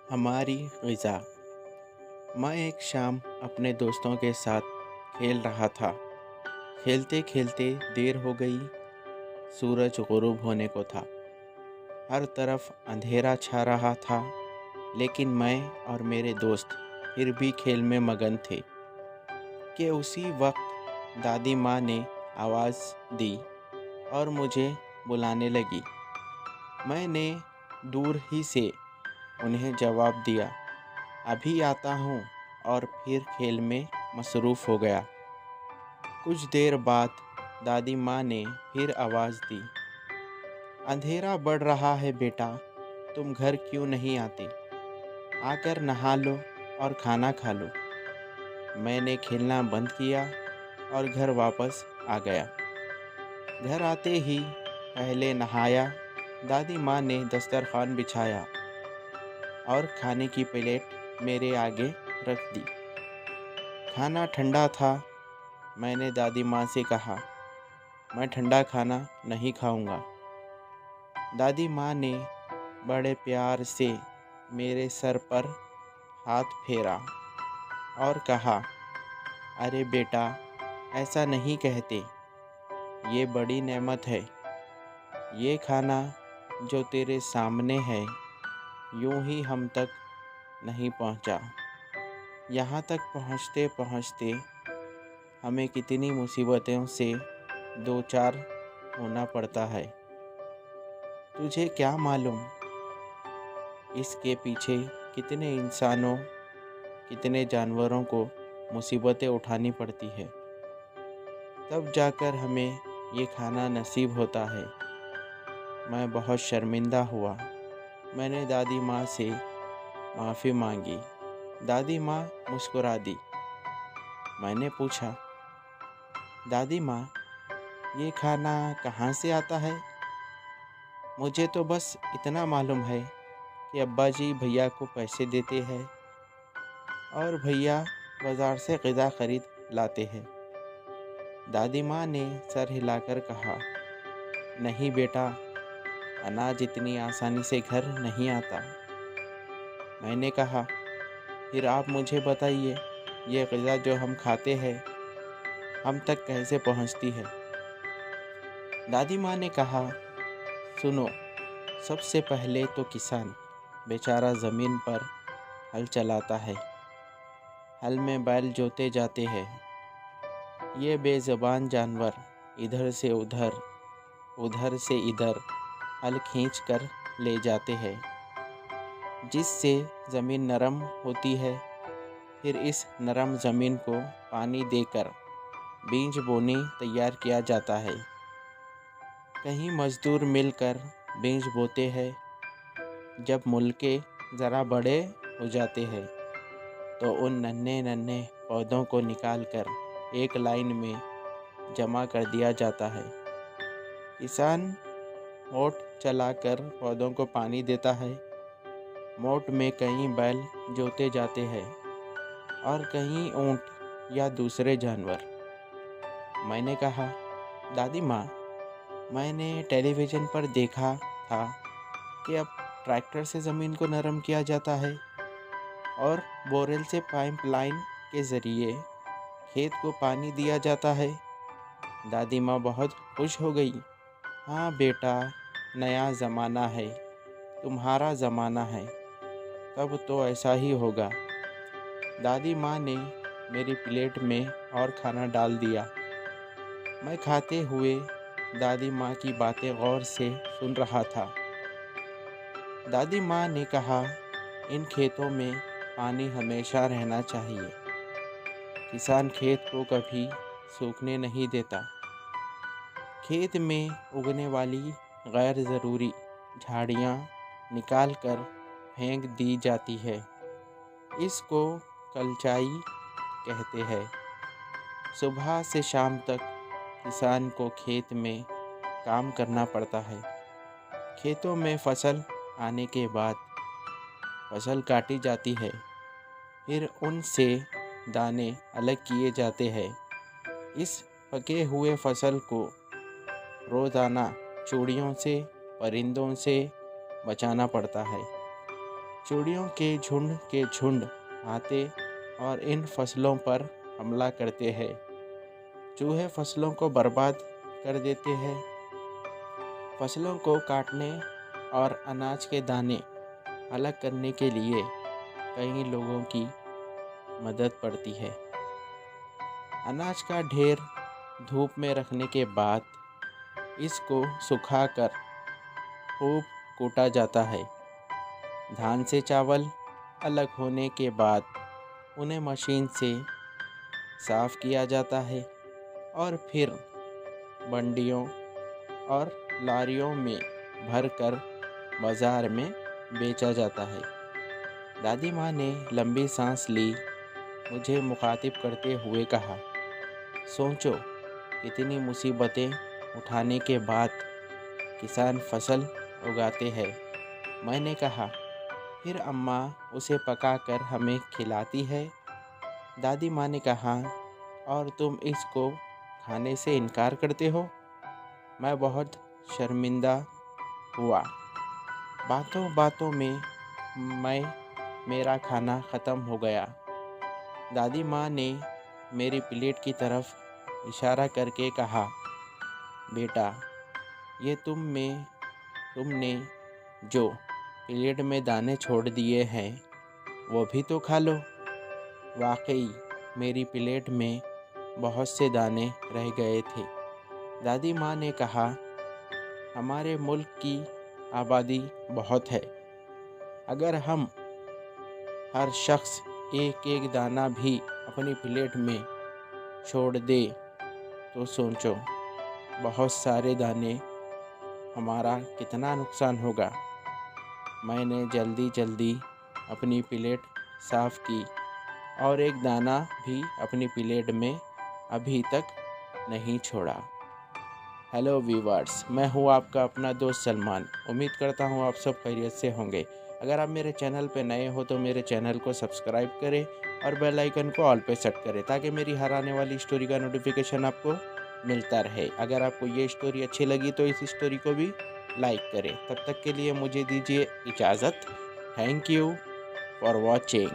हमारी ग़िज़ा। मैं एक शाम अपने दोस्तों के साथ खेल रहा था। खेलते खेलते देर हो गई। सूरज ग़ुरूब होने को था। हर तरफ अंधेरा छा रहा था, लेकिन मैं और मेरे दोस्त फिर भी खेल में मगन थे कि उसी वक्त दादी माँ ने आवाज़ दी और मुझे बुलाने लगी। मैंने दूर ही से उन्हें जवाब दिया, अभी आता हूँ, और फिर खेल में मसरूफ़ हो गया। कुछ देर बाद दादी माँ ने फिर आवाज़ दी, अंधेरा बढ़ रहा है बेटा, तुम घर क्यों नहीं आते? आकर नहा लो और खाना खा लो। मैंने खेलना बंद किया और घर वापस आ गया। घर आते ही पहले नहाया। दादी माँ ने दस्तरखान बिछाया और खाने की प्लेट मेरे आगे रख दी। खाना ठंडा था। मैंने दादी माँ से कहा, मैं ठंडा खाना नहीं खाऊंगा। दादी माँ ने बड़े प्यार से मेरे सर पर हाथ फेरा और कहा, अरे बेटा, ऐसा नहीं कहते, ये बड़ी नेमत है। ये खाना जो तेरे सामने है, यूं ही हम तक नहीं पहुंचा। यहाँ तक पहुँचते पहुँचते हमें कितनी मुसीबतों से दो चार होना पड़ता है। तुझे क्या मालूम इसके पीछे कितने इंसानों, कितने जानवरों को मुसीबतें उठानी पड़ती है, तब जाकर हमें ये खाना नसीब होता है। मैं बहुत शर्मिंदा हुआ। मैंने दादी माँ से माफ़ी मांगी। दादी माँ मुस्कुरा दी। मैंने पूछा, दादी माँ, ये खाना कहाँ से आता है? मुझे तो बस इतना मालूम है कि अब्बा जी भैया को पैसे देते हैं और भैया बाज़ार से ग़िज़ा ख़रीद लाते हैं। दादी माँ ने सर हिलाकर कहा, नहीं बेटा, अनाज इतनी आसानी से घर नहीं आता। मैंने कहा, फिर आप मुझे बताइए, ये ग़िज़ा जो हम खाते हैं हम तक कैसे पहुँचती है? दादी माँ ने कहा, सुनो, सबसे पहले तो किसान बेचारा ज़मीन पर हल चलाता है। हल में बैल जोते जाते हैं। ये बेज़बान जानवर इधर से उधर, उधर से इधर हल खींच कर ले जाते हैं, जिससे ज़मीन नरम होती है। फिर इस नरम ज़मीन को पानी देकर बीज बोनी तैयार किया जाता है। कहीं मज़दूर मिलकर बीज बोते हैं। जब मुल्के ज़रा बड़े हो जाते हैं तो उन नन्हे नन्हे पौधों को निकालकर एक लाइन में जमा कर दिया जाता है। किसान मोट चलाकर पौधों को पानी देता है। मोट में कहीं बैल जोते जाते हैं और कहीं ऊँट या दूसरे जानवर। मैंने कहा, दादी माँ, मैंने टेलीविज़न पर देखा था कि अब ट्रैक्टर से ज़मीन को नरम किया जाता है और बोरेल से पाइपलाइन के ज़रिए खेत को पानी दिया जाता है। दादी माँ बहुत खुश हो गई। हाँ बेटा, नया ज़माना है, तुम्हारा ज़माना है, तब तो ऐसा ही होगा। दादी माँ ने मेरी प्लेट में और खाना डाल दिया। मैं खाते हुए दादी माँ की बातें गौर से सुन रहा था। दादी माँ ने कहा, इन खेतों में पानी हमेशा रहना चाहिए। किसान खेत को कभी सूखने नहीं देता। खेत में उगने वाली गैर ज़रूरी झाड़ियाँ निकाल कर फेंक दी जाती है। इसको कलचाई कहते हैं। सुबह से शाम तक किसान को खेत में काम करना पड़ता है। खेतों में फसल आने के बाद फसल काटी जाती है। फिर उनसे दाने अलग किए जाते हैं। इस पके हुए फसल को रोज़ाना चूड़ियों से, परिंदों से बचाना पड़ता है। चिड़ियों के झुंड आते और इन फसलों पर हमला करते हैं। चूहे फसलों को बर्बाद कर देते हैं। फसलों को काटने और अनाज के दाने अलग करने के लिए कई लोगों की मदद पड़ती है। अनाज का ढेर धूप में रखने के बाद इसको सुखाकर खूब कूटा जाता है। धान से चावल अलग होने के बाद उन्हें मशीन से साफ किया जाता है और फिर मंडियों और लारियों में भरकर बाज़ार में बेचा जाता है। दादी माँ ने लंबी सांस ली, मुझे मुखातिब करते हुए कहा, सोचो कितनी मुसीबतें उठाने के बाद किसान फसल उगाते हैं। मैंने कहा, फिर अम्मा उसे पकाकर हमें खिलाती है। दादी माँ ने कहा, और तुम इसको खाने से इनकार करते हो? मैं बहुत शर्मिंदा हुआ। बातों बातों में मेरा खाना ख़त्म हो गया। दादी माँ ने मेरी प्लेट की तरफ इशारा करके कहा, बेटा, ये तुमने जो प्लेट में दाने छोड़ दिए हैं वो भी तो खा लो। वाकई मेरी प्लेट में बहुत से दाने रह गए थे। दादी माँ ने कहा, हमारे मुल्क की आबादी बहुत है। अगर हम हर शख्स एक एक दाना भी अपनी प्लेट में छोड़ दे तो सोचो बहुत सारे दाने हमारा कितना नुकसान होगा। मैंने जल्दी अपनी प्लेट साफ़ की और एक दाना भी अपनी प्लेट में अभी तक नहीं छोड़ा। हेलो व्यूवर्स, मैं हूँ आपका अपना दोस्त सलमान। उम्मीद करता हूँ आप सब खैरियत से होंगे। अगर आप मेरे चैनल पे नए हो तो मेरे चैनल को सब्सक्राइब करें और बेल आइकन को ऑल पे सेट करें ताकि मेरी हर आने वाली स्टोरी का नोटिफिकेशन आपको मिलता रहे। अगर आपको ये स्टोरी अच्छी लगी तो इस स्टोरी को भी लाइक करें। तब तक के लिए मुझे दीजिए इजाज़त। Thank you for watching.